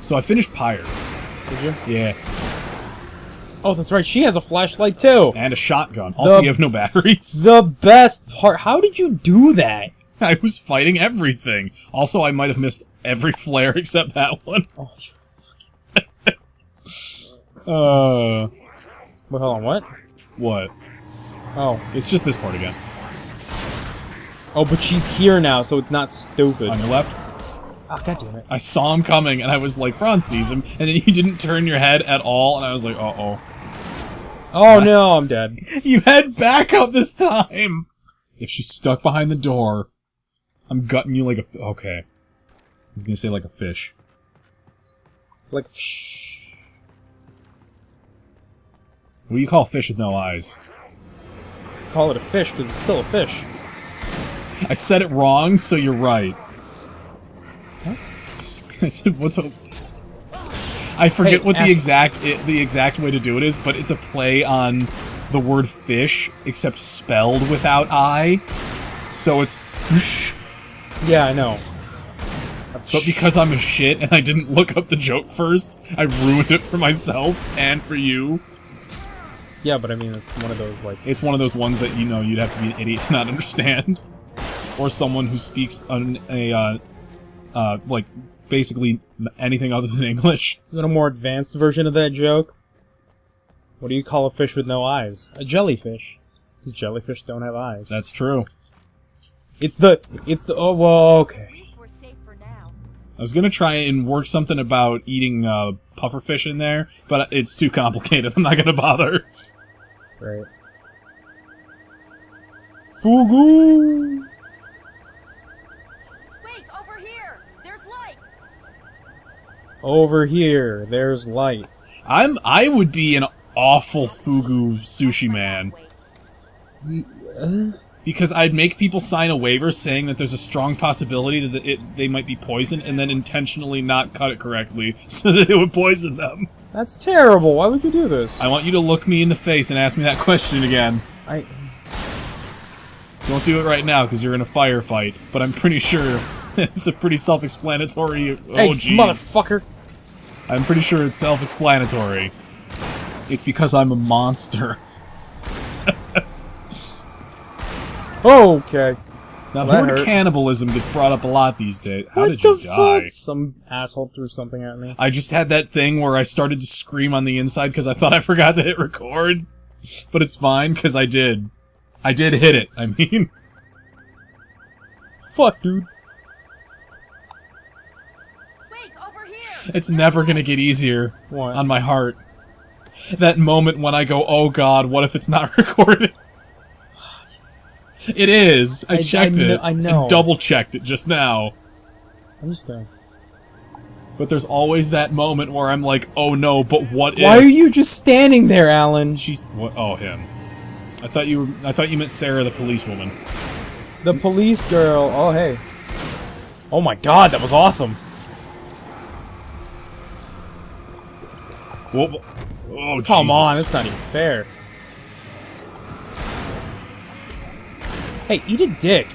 So I finished Pyre. Did you? Yeah. Oh, that's right. She has a flashlight too. And a shotgun. Also, you have no batteries. The best part. How did you do that? I was fighting everything. Also, I might have missed every flare except that one. Oh, Wait, hold on. What? What? Oh, It's just this part again. oh, but she's here now, so it's not stupid. On your left. Oh, God damn it. I saw him coming, and I was like, Franz sees him, and then you didn't turn your head at all, and I was like, uh-oh. Oh no, I'm dead. You had backup this time! If she's stuck behind the door, I'm gutting you like a... Okay. I was gonna say like a fish. Like, shh. What do you call a fish with no eyes? Call it a fish, because it's still a fish. I said it wrong, so you're right. What? I said, what's a... I forget Hey, what the exact way to do it is, but it's a play on the word fish, except spelled without I. So it's fish. Yeah, I know. But because I'm a shit and I didn't look up the joke first, I ruined it for myself and for you. Yeah, but I mean, it's one of those, like... It's one of those ones that, you know, you'd have to be an idiot to not understand. Or someone who speaks like, basically anything other than English. You want a more advanced version of that joke? What do you call a fish with no eyes? A jellyfish. Because jellyfish don't have eyes. That's true. Oh, well, okay. I was gonna try and work something about eating, pufferfish in there, but it's too complicated. I'm not gonna bother. Right. Fugu! Wait, over here! There's light! Over here, there's light. I would be an awful fugu sushi man. Because I'd make people sign a waiver saying that there's a strong possibility that they might be poisoned, and then intentionally not cut it correctly so that it would poison them. That's terrible. Why would you do this? I want you to look me in the face and ask me that question again. Don't do it right now, because you're in a firefight, but I'm pretty sure it's a pretty self-explanatory... Hey, oh, jeez. motherfucker! I'm pretty sure it's self-explanatory. It's because I'm a monster. Okay. Now, Well, the that word hurt. cannibalism gets brought up a lot these days. How What did you the die? fuck? Some asshole threw something at me. I just had that thing where I started to scream on the inside because I thought I forgot to hit record. But it's fine, because I did. I did hit it, I mean. Fuck, dude. Wait, over here! It's never gonna get easier What? on my heart. That moment when I go, oh god, what if it's not recorded? It is! I checked it. I know. And double-checked it just now. I'm just gonna... But there's always that moment where I'm like, oh no, but what if... Why are you just standing there, Alan? She's... What? Oh, him. I thought you meant Sarah the policewoman. The police girl. Oh, hey. Oh my god, that was awesome. Whoa, oh, Come Jesus. on, it's not even fair. Hey, eat a dick.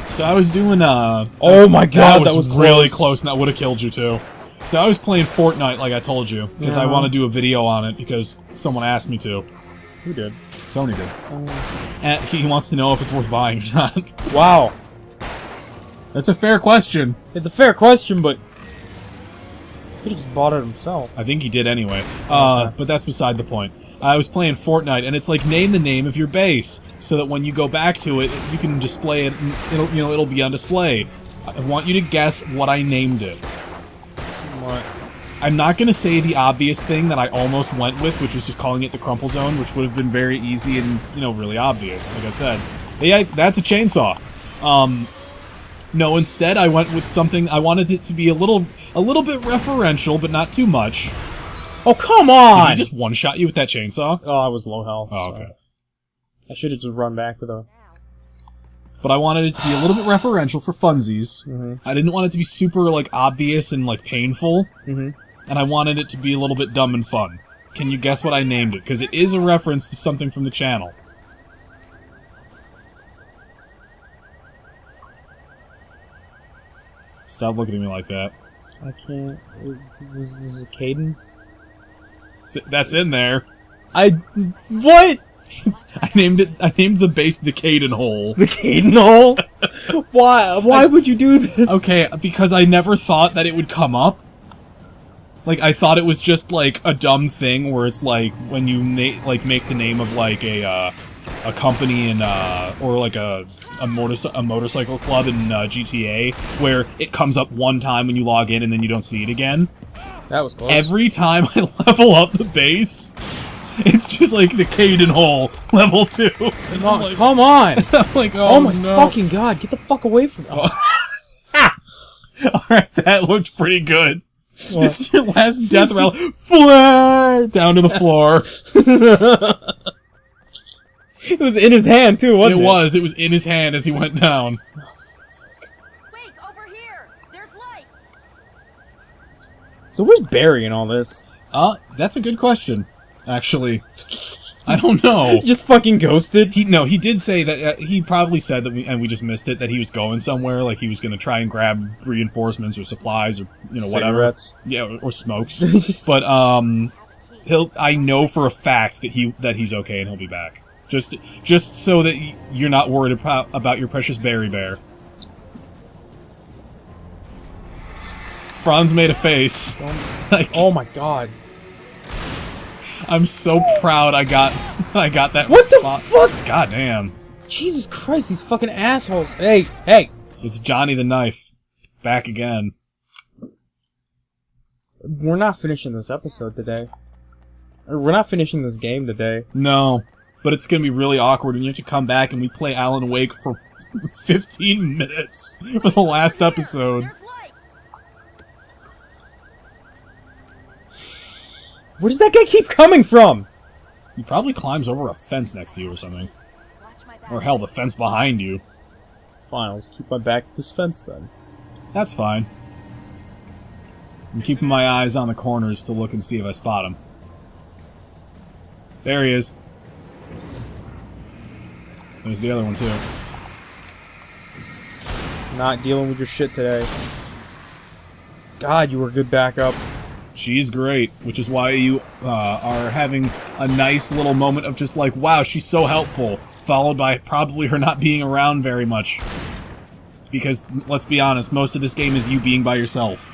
So I was doing, Oh my god, that was really close. close, and that would have killed you, too. So I was playing Fortnite, like I told you, because I Yeah. want to do a video on it, because someone asked me to. Who did? Tony did. And he wants to know if it's worth buying or not. Wow. That's a fair question. It's a fair question, but... He just bought it himself. I think he did anyway. But that's beside the point. I was playing Fortnite, and it's like, name the name of your base, so that when you go back to it, you can display it, and it'll be on display. I want you to guess what I named it. What? I'm not gonna say the obvious thing that I almost went with, which was just calling it the Crumplezone, which would have been very easy and, really obvious, like I said. But yeah, that's a chainsaw. No, instead I went with something, I wanted it to be a little bit referential, but not too much. Oh, come on! Did he just one-shot you with that chainsaw? Oh, I was low health. Oh, so okay. I should have just run back to the... But I wanted it to be a little bit referential for funsies. Mm-hmm. I didn't want it to be super, obvious and, painful. Mm-hmm. And I wanted it to be a little bit dumb and fun. Can you guess what I named it? Because it is a reference to something from the channel. Stop looking at me like that. I can't. This is Caden? That's in there. What? I named the base the Caden hole. The Caden hole? Why would you do this? Okay, because I never thought that it would come up. Like, I thought it was just, like, a dumb thing where it's, like, when you, make the name of, like, a company in, or, like, a motorcycle club in, GTA, where it comes up one time when you log in and then you don't see it again. That was close. Every time I level up the base, it's just, like, the Caden hole, level 2. Come on, come on! I'm like, oh my no. fucking god, get the fuck away from me. Alright, that looked pretty good. Just your last death rattle, flare down to the floor. It was in his hand too, wasn't it? It was in his hand as he went down. Wait, over here! There's light! So where's Barry in all this? That's a good question, actually. I don't know. Just fucking ghosted? He did say that, he probably said that we just missed it, that he was going somewhere, like he was gonna try and grab reinforcements or supplies or, whatever. Cigarettes. Yeah, or smokes. But, I know for a fact that he's okay and he'll be back. Just so that you're not worried about your precious Berry Bear. Franz made a face. Like, Oh my god. I'm so proud I got that What the spot. fuck? God damn. Jesus Christ, these fucking assholes. Hey! It's Johnny the Knife. Back again. We're not finishing this episode today. Or we're not finishing this game today. No. But it's gonna be really awkward and you have to come back and we play Alan Wake for 15 minutes for the last episode. There's light! Where does that guy keep coming from? He probably climbs over a fence next to you or something. Watch my back. Or hell, the fence behind you. Fine, I'll keep my back to this fence then. That's fine. I'm keeping my eyes on the corners to look and see if I spot him. There he is. There's the other one, too. Not dealing with your shit today. God, you were a good backup. She's great, which is why you are having a nice little moment of just like, wow, she's so helpful, followed by probably her not being around very much. Because, let's be honest, most of this game is you being by yourself.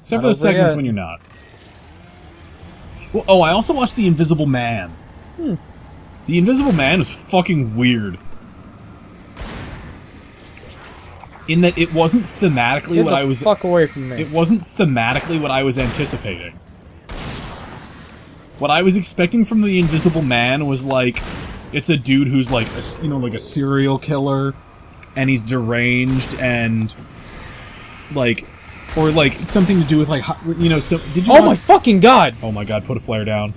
Except for the segments when you're not. Well, oh, I also watched The Invisible Man. The Invisible Man was fucking weird. In that it wasn't thematically what I was... fuck away from me. It wasn't thematically what I was anticipating. What I was expecting from The Invisible Man was like... It's a dude who's like, like a serial killer, and he's deranged, and... Like... Or like, something to do with like, so... Did you Oh my fucking god! Oh my god, put a flare down.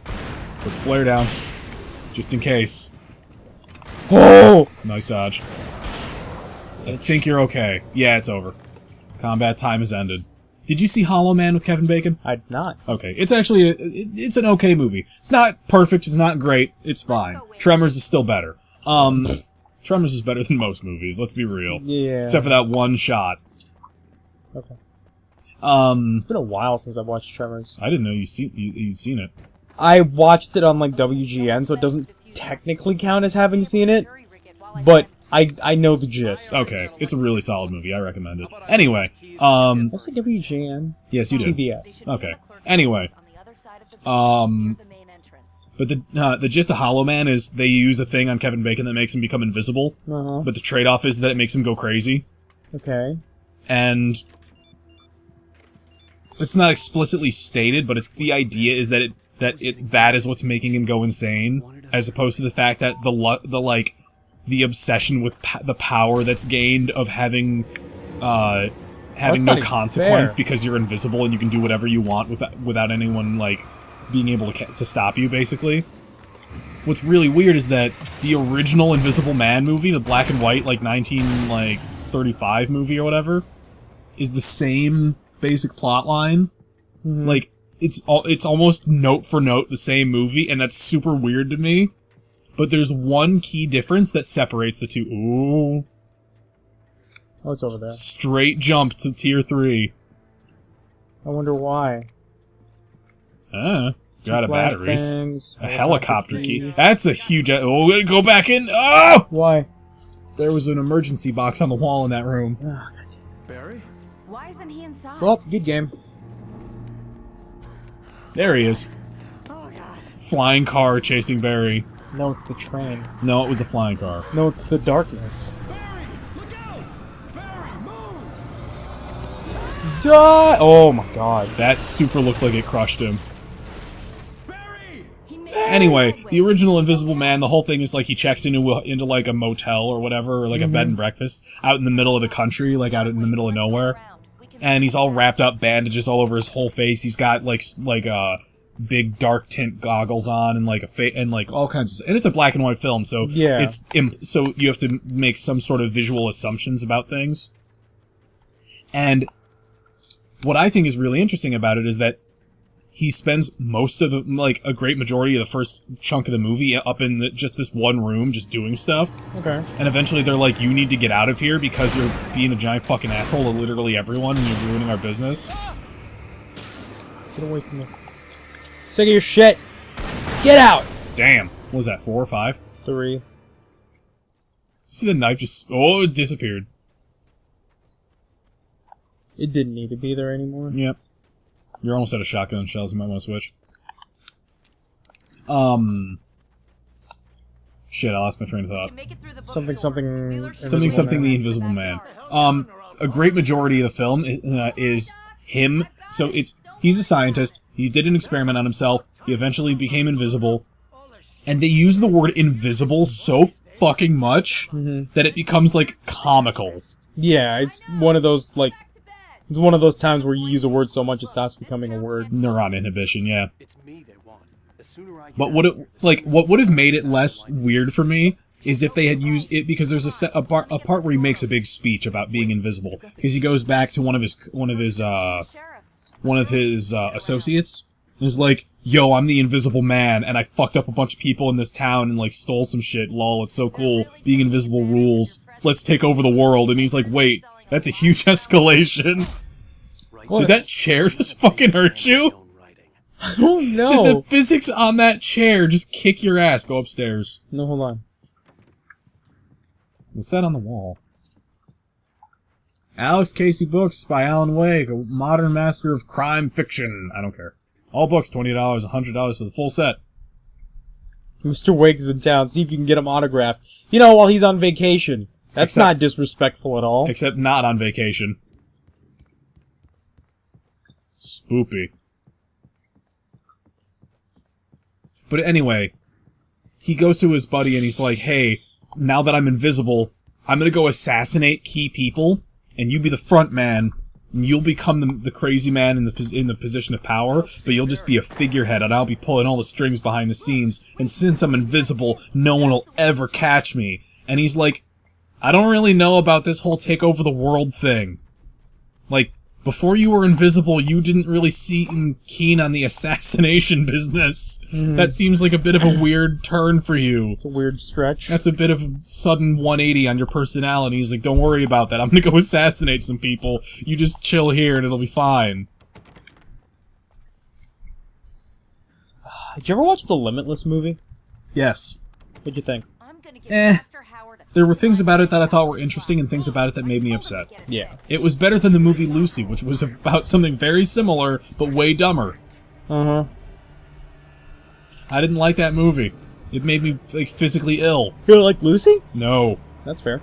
Put the flare down. Just in case. Oh! Nice dodge. I think you're okay. Yeah, it's over. Combat time has ended. Did you see Hollow Man with Kevin Bacon? I did not. Okay, it's actually it's an okay movie. It's not perfect, it's not great, it's fine. Tremors is still better. Tremors is better than most movies, let's be real. Yeah. Except for that one shot. Okay. It's been a while since I've watched Tremors. I didn't know you'd seen it. I watched it on like WGN, so it doesn't technically count as having seen it, but I know the gist. Okay, it's a really solid movie, I recommend it. Anyway, I say WGN. Yes, you did. TBS. Okay. Anyway, but the gist of Hollow Man is they use a thing on Kevin Bacon that makes him become invisible, but the trade-off is that it makes him go crazy. Okay. And it's not explicitly stated, but the idea is that that is what's making him go insane, as opposed to the fact that the obsession with the power that's gained of having no consequence because you're invisible and you can do whatever you want without anyone being able to stop you, basically. What's really weird is that the original Invisible Man movie, the black and white 19 35 movie or whatever, is the same basic plot line. Like, it's almost note for note the same movie, and that's super weird to me. But there's one key difference that separates the two. Ooh. Oh, it's over there. Straight jump to tier 3. I wonder why. Got a batteries. Bangs, A helicopter key. That's a huge... Oh, we're gonna go back in. Oh! Why? There was an emergency box on the wall in that room. Oh, God damn. Barry? Why isn't he inside? Well, good game. There he is. Oh, God. Flying car chasing Barry. No, it's the train. No, it was a flying car. No, it's the darkness. Barry! Look out! Barry, move! Die! Oh my god. That super looked like it crushed him. Barry! He made Anyway, the original Invisible Man, the whole thing is like he checks into like a motel or whatever, or like a bed and breakfast, out in the middle of the country, like out in the middle of nowhere. And he's all wrapped up, bandages all over his whole face. He's got like big dark tint goggles on and like and like all kinds of, and it's a black and white film, so Yeah. so you have to make some sort of visual assumptions about things. And what I think is really interesting about it is that he spends most of the, like, a great majority of the first chunk of the movie up in just this one room, just doing stuff. Okay. And eventually they're like, you need to get out of here because you're being a giant fucking asshole to literally everyone and you're ruining our business. Get away from me. Sick of your shit! Get out! Damn. What was that, 4 or 5? 3. See the knife just... Oh, it disappeared. It didn't need to be there anymore. Yep. You're almost out of shotgun shells, you might want to switch. Shit, I lost my train of thought. Something, the Invisible Man. A great majority of the film is him. So he's a scientist. He did an experiment on himself. He eventually became invisible. And they use the word invisible so fucking much that it becomes, like, comical. Yeah, it's one of those, like... It's one of those times where you use a word so much it stops becoming a word. Neuron inhibition, yeah. It's me they want. The sooner I get But what would have made it less weird for me is if they had used it, because there's a part where he makes a big speech about being invisible, because he goes back to one of his associates and is like, "Yo, I'm the Invisible Man, and I fucked up a bunch of people in this town and like stole some shit. Lol, it's so cool. Being invisible rules. Let's take over the world." And he's like, "Wait, that's a huge escalation." Did that chair just fucking hurt you? I don't know. Did the physics on that chair just kick your ass? Go upstairs. No, hold on. What's that on the wall? Alex Casey Books by Alan Wake, a modern master of crime fiction. I don't care. All books, $20, $100 for the full set. Mr. Wake is in town. See if you can get him autographed. You know, while he's on vacation. That's not disrespectful at all. Except not on vacation. Spoopy. But anyway, he goes to his buddy and he's like, "Hey, now that I'm invisible, I'm gonna go assassinate key people, and you be the front man, and you'll become the crazy man in the position of power, but you'll just be a figurehead, and I'll be pulling all the strings behind the scenes, and since I'm invisible, no one will ever catch me." And he's like, "I don't really know about this whole take over the world thing. Like, before you were invisible, you didn't really seem keen on the assassination business. That seems like a bit of a weird turn for you. It's a weird stretch. That's a bit of a sudden 180 on your personality." He's like, "Don't worry about that. I'm gonna go assassinate some people. You just chill here and it'll be fine." Did you ever watch the Limitless movie? Yes. What'd you think? There were things about it that I thought were interesting and things about it that made me upset. Yeah. It was better than the movie Lucy, which was about something very similar, but way dumber. Uh-huh. I didn't like that movie. It made me, like, physically ill. You don't like Lucy? No. That's fair.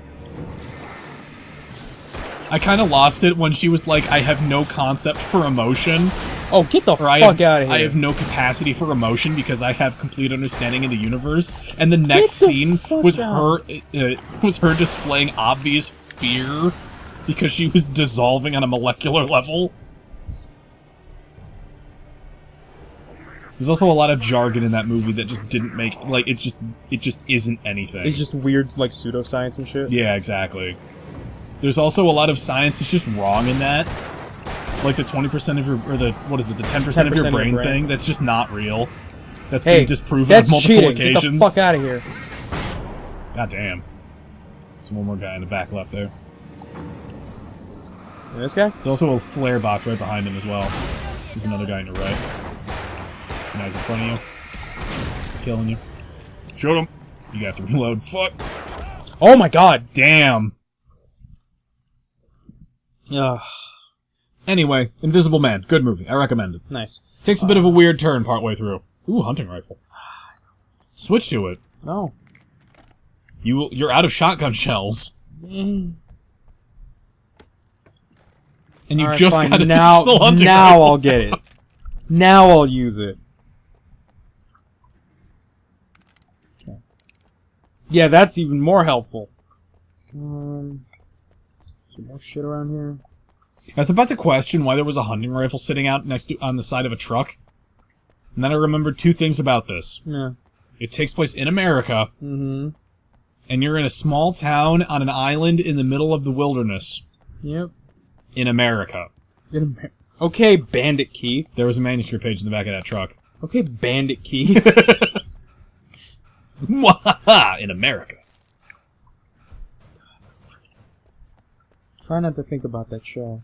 I kind of lost it when she was like, "I have no concept for emotion." Oh, get the Or fuck out of here. I have no capacity for emotion because I have complete understanding of the universe. And the next scene was her displaying obvious fear because she was dissolving on a molecular level. There's also a lot of jargon in that movie that just didn't make, like, it just isn't anything. It's just weird, like, pseudoscience and shit. Yeah, exactly. There's also a lot of science that's just wrong in that. Like the 20% of your, or the, what is it, the 10% of your brain thing, that's just not real. That's been disproven on multiple occasions. Get the fuck out of here. God damn. There's one more guy in the back left there. And this guy? There's also a flare box right behind him as well. There's another guy on your right. Now he's in front of you. Just killing you. Shoot him! You have to reload. Fuck! Oh my god! Damn! Ugh. Anyway, Invisible Man. Good movie. I recommend it. Nice. Takes a bit of a weird turn partway through. Ooh, hunting rifle. Switch to it. No. You're out of shotgun shells. And you Alright, just fine. got a now hunting Now rifle. I'll get it. Now I'll use it. Okay. Yeah, that's even more helpful. Some more shit around here. I was about to question why there was a hunting rifle sitting out next to on the side of a truck. And then I remembered two things about this. Yeah. It takes place in America. Mm-hmm. And you're in a small town on an island in the middle of the wilderness. Yep. In America. Okay, Bandit Keith. There was a manuscript page in the back of that truck. Okay, Bandit Keith. Mwahaha! In America. Try not to think about that show.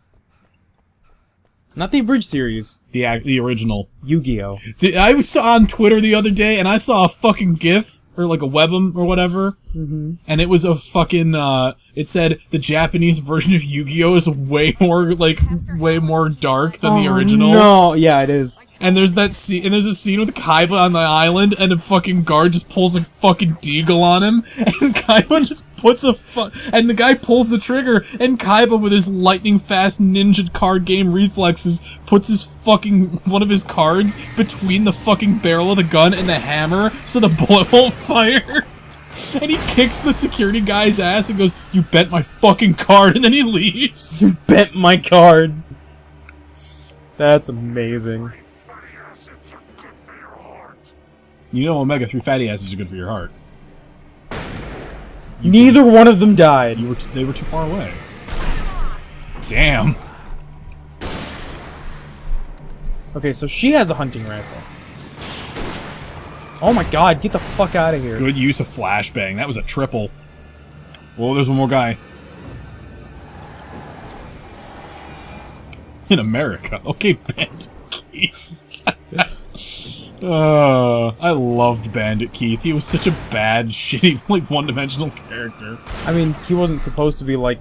Not the abridged series. The original. Yu-Gi-Oh! I was on Twitter the other day, and I saw a fucking GIF, or like a webum, or whatever, and it was a fucking, it said, the Japanese version of Yu-Gi-Oh! Is way more dark than the original. No, yeah, it is. And there's that scene, and there's a scene with Kaiba on the island, and a fucking guard just pulls a fucking deagle on him, and Kaiba just puts and the guy pulls the trigger, and Kaiba, with his lightning-fast ninja card game reflexes, puts his one of his cards between the fucking barrel of the gun and the hammer, so the bullet won't fire. And he kicks the security guy's ass and goes, "You bent my fucking card," and then he leaves. You bent my card. That's amazing. You know omega-3 fatty acids are good for your heart. Neither one of them died. They were too far away. Damn. Okay, so she has a hunting rifle. Oh my god, get the fuck out of here. Good use of flashbang. That was a triple. Whoa, there's one more guy. In America. Okay, Bandit Keith. I loved Bandit Keith. He was such a bad, shitty, like, one-dimensional character. I mean, he wasn't supposed to be, like,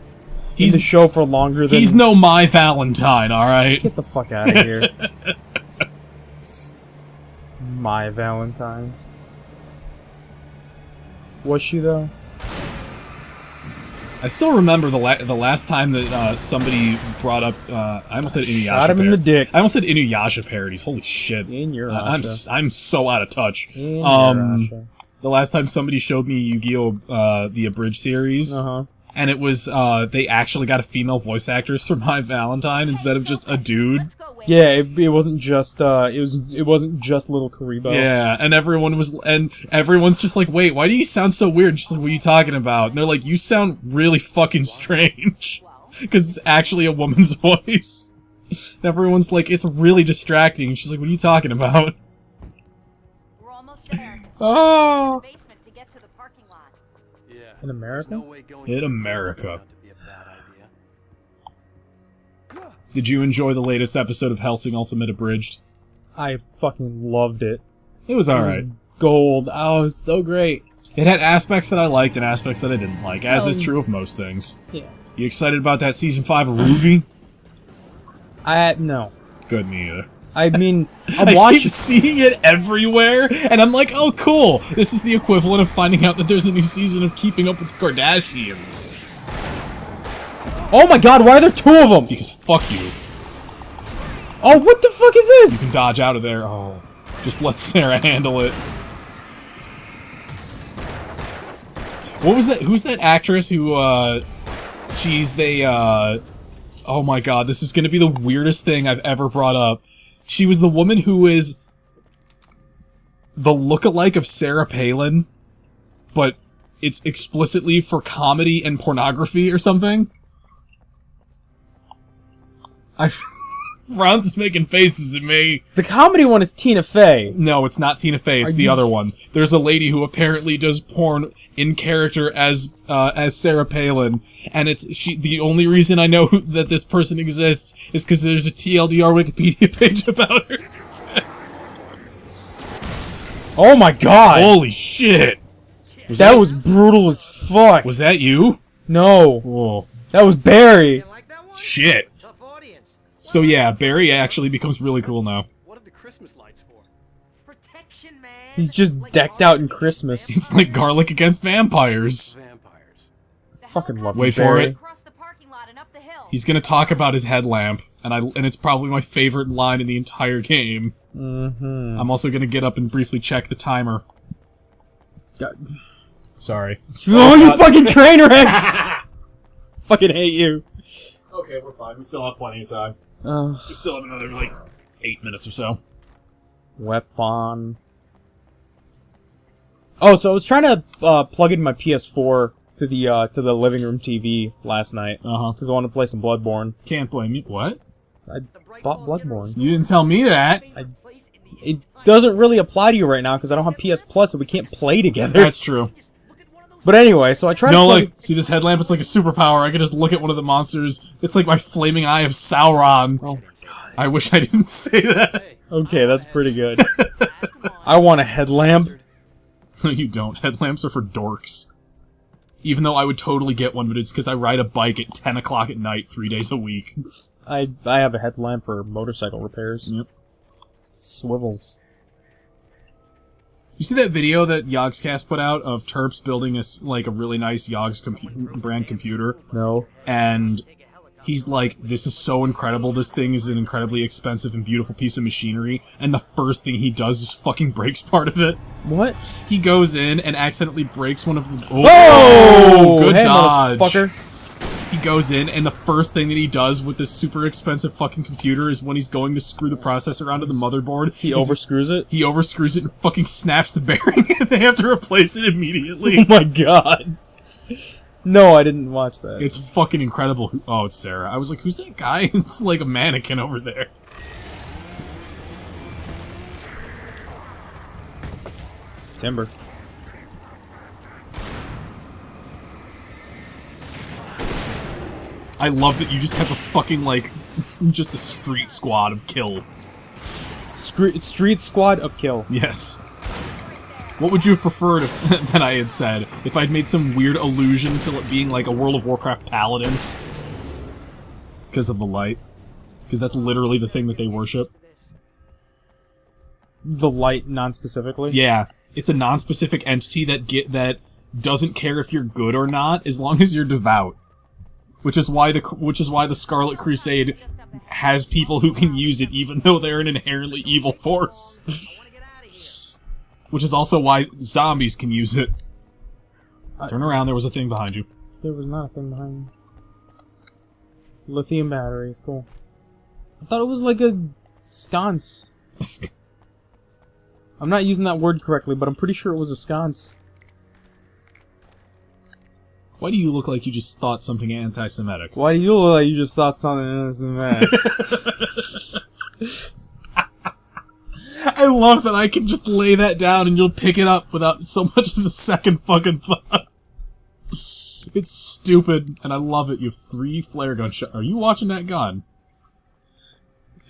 in the show for longer than... He's no My Valentine, alright? Get the fuck out of here. My Valentine. Was she, though? I still remember the last time that somebody brought up. I almost said Inuyasha. Shot him in the dick. I almost said Inuyasha parodies. Holy shit! In your I'm so out of touch. In your the last time somebody showed me Yu-Gi-Oh! The abridged series, and it was they actually got a female voice actress for My Valentine instead of just a dude. Yeah, it wasn't just it wasn't just little Karibo. Yeah, and everyone's just like, wait, why do you sound so weird? She's like, what are you talking about? And they're like, you sound really fucking strange. Because it's actually a woman's voice. And everyone's like, it's really distracting. And she's like, what are you talking about? We're almost there. Oh! Basement to get to the parking lot. Yeah. In America? There's no way going In to the America. turned out to be a bad idea. Did you enjoy the latest episode of Hellsing Ultimate Abridged? I fucking loved it. It was alright. Gold. Oh, it was so great. It had aspects that I liked and aspects that I didn't like, as is true of most things. Yeah. You excited about that season 5 of Ruby? No. Good, me either. I mean, I keep seeing it everywhere, and I'm like, oh cool! This is the equivalent of finding out that there's a new season of Keeping Up with the Kardashians. Oh my god, why are there two of them? Because fuck you. Oh, what the fuck is You this? can dodge out of there. Oh. Just let Sarah handle it. What was that? Who's that actress who, oh my god, this is gonna be the weirdest thing I've ever brought up. She was the woman who is the look-alike of Sarah Palin, but it's explicitly for comedy and pornography or something. Ron's is making faces at me. The comedy one is Tina Fey. No, it's not Tina Fey. It's the other one. There's a lady who apparently does porn in character as Sarah Palin, and the only reason I know that this person exists is because there's a TLDR Wikipedia page about her. Oh my god! Holy shit! That was brutal as fuck. Was that you? No. Whoa. That was Barry. Like that one? Shit. Tough audience. So yeah, Barry actually becomes really cool now. What are the Christmas lights for? Protection, man. He's just decked out in Christmas. It's like garlic against vampires. Vampires. Fucking love Wait you, for Barry. it. Across the parking lot and up the hill. He's gonna talk about his headlamp, and it's probably my favorite line in the entire game. Mm-hmm. I'm also gonna get up and briefly check the timer. Sorry. Oh, you fucking train wreck! Fucking hate you. Okay, we're fine. We still have plenty of time. Uh, We still have another, like, 8 minutes or so. weapon. Oh, so I was trying to plug in my PS4 to the living room TV last night Uh-huh. because I wanted to play some Bloodborne. Can't blame you. What? I bought Bloodborne. You didn't tell me that. It doesn't really apply to you right now because I don't have PS Plus, so we can't play together. That's true. But anyway, so I tried to No, plug like, see this headlamp? It's like a superpower. I can just look at one of the monsters. It's like my flaming eye of Sauron. Oh my god. I wish I didn't say that. Okay, that's pretty good. I want a headlamp. No, you don't. Headlamps are for dorks. Even though I would totally get one, but it's because I ride a bike at 10 o'clock at night 3 days a week. I have a headlamp for motorcycle repairs. Yep. Swivels. You see that video that Yogscast put out of Terps building a really nice Yogs brand computer? No. And he's like, this is so incredible, this thing is an incredibly expensive and beautiful piece of machinery, and the first thing he does is fucking breaks part of it. What? He goes in and accidentally breaks one of the— Oh! Good Hey, dodge! motherfucker. He goes in, and the first thing that he does with this super expensive fucking computer is when he's going to screw the processor onto the motherboard, He overscrews it? he overscrews it and fucking snaps the bearing, and they have to replace it immediately. Oh my god. No, I didn't watch that. It's fucking incredible. Oh, it's Sarah. I was like, who's that guy? It's like a mannequin over there. Timber. I love that you just have a fucking, like, just a street squad of kill. Street squad of kill. Yes. What would you have preferred than I had said? If I'd made some weird allusion to it being like a World of Warcraft paladin? Because of the light. Because that's literally the thing that they worship. The light, non-specifically? Yeah. It's a non-specific entity that doesn't care if you're good or not, as long as you're devout. Which is why the Scarlet Crusade has people who can use it even though they're an inherently evil force. Which is also why zombies can use it. Turn around, there was a thing behind you. There was not a thing behind me. Lithium batteries, cool. I thought it was like a sconce. I'm not using that word correctly, but I'm pretty sure it was a sconce. Why do you look like you just thought something anti-Semitic? Why do you look like you just thought something innocent that? I love that I can just lay that down and you'll pick it up without so much as a second fucking thought. It's stupid, and I love it. You have 3 flare gun shots. Are you watching that gun?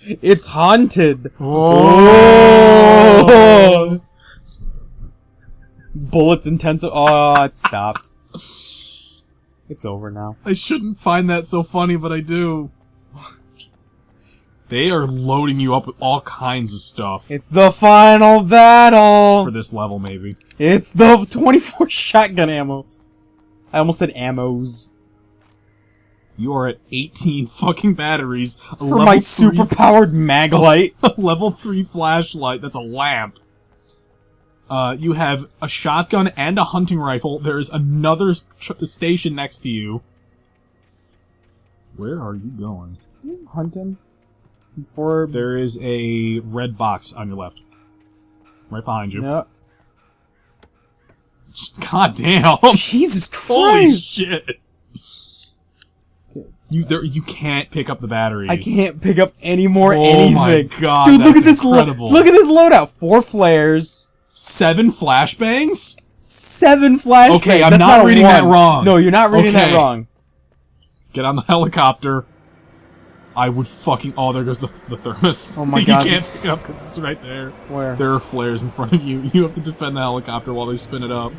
It's haunted! Oh! Bullets intensive. Oh, it stopped. It's over now. I shouldn't find that so funny, but I do. They are loading you up with all kinds of stuff. It's the final battle! For this level, maybe. It's the 24 shotgun ammo. I almost said ammos. You are at 18 fucking batteries. For my super-powered mag light. A level 3 flashlight. That's a lamp. You have a shotgun and a hunting rifle. There's another station next to you. Where are you going? Hunting? There is a red box on your left. Right behind you. Yeah. God damn! Jesus Holy Christ! shit! You can't pick up the batteries. I can't pick up any more Oh anything. my god, Dude, look that's at this incredible. look at this loadout. 4 flares. 7 flashbangs? 7 flashbangs. Okay, I'm That's not a reading that 1. wrong. No, you're not reading that Okay. wrong. Get on the helicopter. I would fucking... Oh, there goes the thermos. Oh my god, You can't this- pick it up because it's right there. Where? There are flares in front of you. You have to defend the helicopter while they spin it up.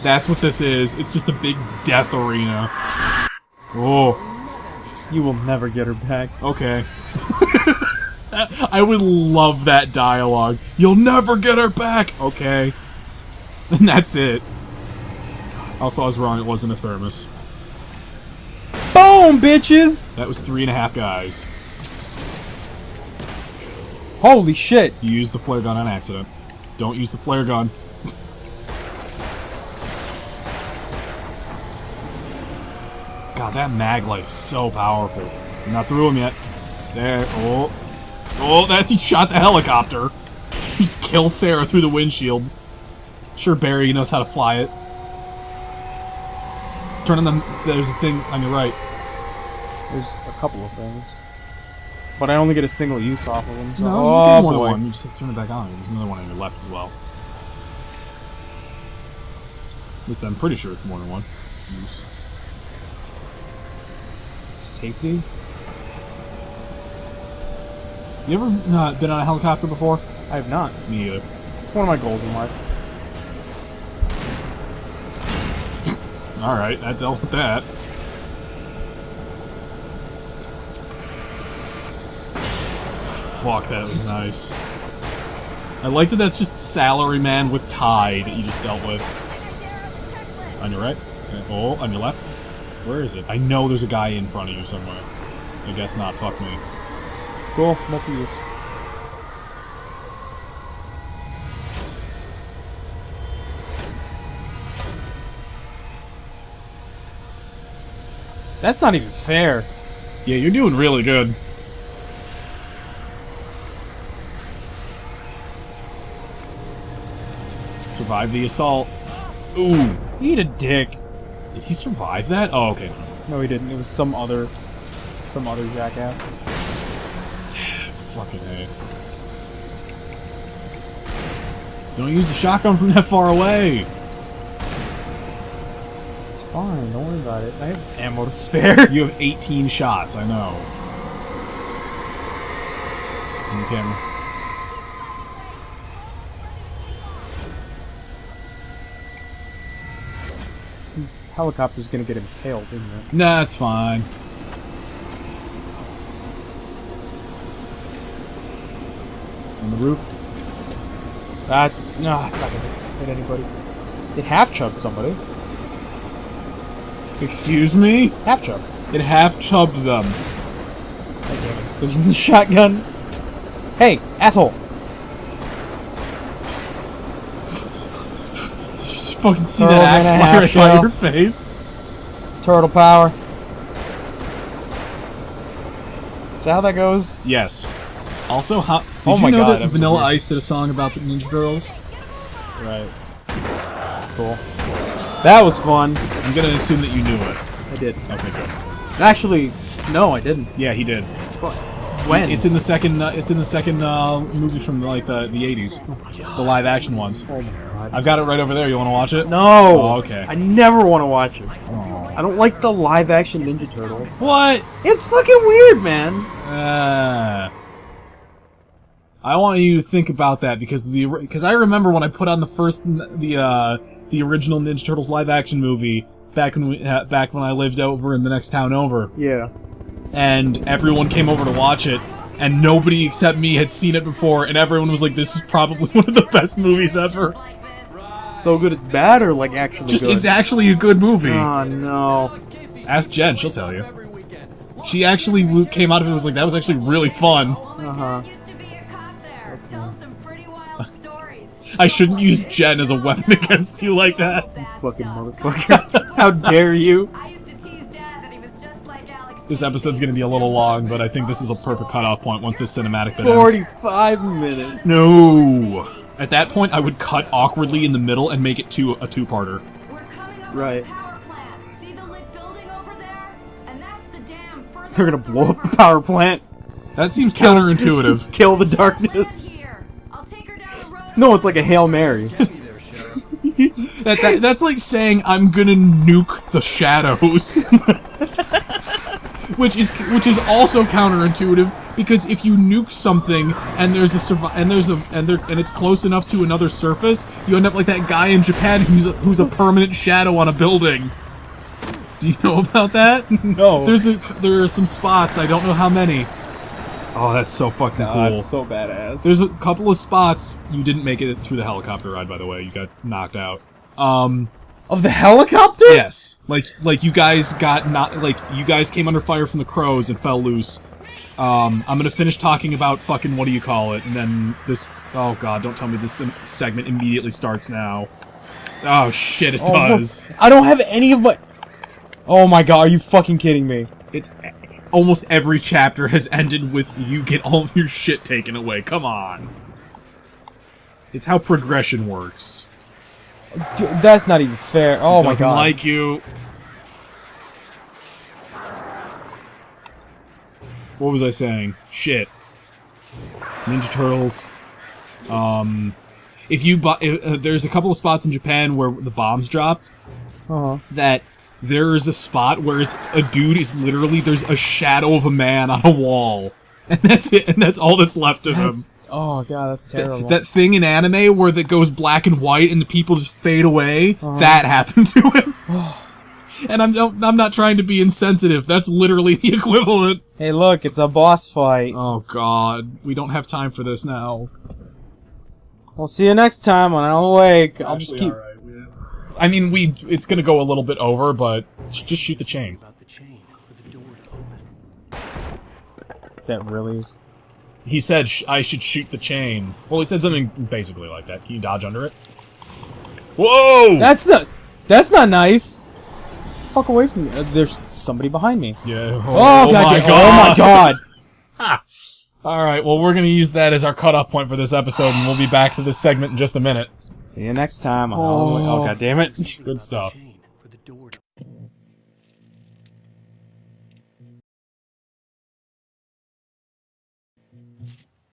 That's what this is. It's just a big death arena. Oh, You will never get her back. okay. I would love that dialogue. You'll never get her back! Okay. And that's it. Also, I was wrong. It wasn't a thermos. Boom, bitches! That was 3.5 guys. Holy shit. You used the flare gun on accident. Don't use the flare gun. God, that mag light is so powerful. I'm not through him yet. There. Oh. Oh, that's... He shot the helicopter. He just killed Sarah through the windshield. Sure, Barry knows how to fly it. Turn on the... There's a thing on your right. There's a couple of things. But I only get a single use off of them. So. No, Oh, you get more than boy. one. You just have to turn it back on. There's another one on your left as well. At least I'm pretty sure it's more than one. Use. Safety? You ever been on a helicopter before? I have not. Me either. It's one of my goals in life. Alright, I dealt with that. Fuck, that was nice. I like that that's just Salaryman with tie that you just dealt with. On your right? Oh, on your left? Where is it? I know there's a guy in front of you somewhere. I guess not, fuck me. Cool, multi-use. That's not even fair. Yeah, you're doing really good. Survive the assault. Ooh. Eat a dick. Did he survive that? Oh, okay. No, he didn't. It was some other jackass. Fucking A. Don't use the shotgun from that far away. It's fine. Don't worry about it. I have ammo to spare. You have 18 shots, I know. On the camera. Helicopter's gonna get impaled, isn't it? Nah, it's fine. On the roof? No, it's not gonna hit anybody. It half-chubbed somebody. Excuse me? Half-chubbed. It half-chubbed them. God damn it, still using the shotgun. Hey, asshole! Just fucking see Turtles that axe and a fly half right by shell. your face. Turtle power. Is that how that goes? Yes. Also, how... Did Oh you my know God, that that was Vanilla weird. Ice did a song about the Ninja Turtles? Right. Cool. That was fun. I'm gonna assume that you knew it. I did. Okay, good. Actually, no, I didn't. Yeah, he did. When? It's in the second. Movie from like the 80s, the live action ones. Oh my god. I've got it right over there. You want to watch it? No! Oh, okay. I never want to watch it. Oh. I don't like the live-action Ninja Turtles. What? It's fucking weird, man! I want you to think about that because I remember when I put on the original Ninja Turtles live action movie back when I lived over in the next town over, Yeah. and everyone came over to watch it, and nobody except me had seen it before, and everyone was like, "This is probably one of the best movies ever." So good it's bad, or like actually Just good? it's actually a good movie. Oh no. Ask Jen, she'll tell you. She actually came out of it and was like, "That was actually really fun." Uh-huh. Used to be a cop there. Tell some pretty wild stories. I shouldn't use Jen as a weapon against you like that. Fucking motherfucker. How dare you? I used to tease Dad that he was just like Alex. This episode's gonna be a little long, but I think this is a perfect cutoff point once this cinematic bit ends. 45 minutes. No! At that point, I would cut awkwardly in the middle and make it a two-parter. We're coming up Right. with a power plant. See the lit building over Sam, further They're gonna up the blow up river. the power plant. That seems counterintuitive. Kill the Right darkness. here. I'll take her down the road. No, it's like a Hail Mary. Get me there, Sheriff. That's like saying I'm gonna nuke the shadows. which is also counterintuitive because if you nuke something and there's and it's close enough to another surface, you end up like that guy in Japan who's a permanent shadow on a building. Do you know about that? No. There are some spots, I don't know how many. Oh, that's so fucking cool. That's so badass. There's a couple of spots you didn't make it through the helicopter ride, by the way. You got knocked out. Of the helicopter? Yes. Like you guys you guys came under fire from the crows and fell loose. I'm gonna finish talking about fucking what do you call it, and then this. Oh god, don't tell me this segment immediately starts now. Oh shit, it does. I don't have any of my. Oh my god, are you fucking kidding me? It's almost every chapter has ended with you get all of your shit taken away. Come on. It's how progression works. Dude, that's not even fair. Oh my Doesn't god. like you. What was I saying? Shit. Ninja Turtles. There's a couple of spots in Japan where the bombs dropped. That there is a spot where a dude is literally there's a shadow of a man on a wall, and that's it, and that's all that's left of him. Oh god, that's terrible. That thing in anime where that goes black and white and the people just fade away, that happened to him. And I'm not trying to be insensitive. That's literally the equivalent. Hey, look, it's a boss fight. Oh god, we don't have time for this now. We'll see you next time on Alan Wake. I'll just keep. Alright, I mean, it's gonna go a little bit over, but just shoot the chain. About the chain for the door to open. That really is. He said I should shoot the chain. Well, he said something basically like that. Can you dodge under it? Whoa! That's not nice. Fuck away from me. There's somebody behind me. Yeah. Oh, god, oh my god. Alright, well, we're gonna use that as our cutoff point for this episode, and we'll be back to this segment in just a minute. See you next time on Alan Wake. Oh god damn it. Good stuff. Chain.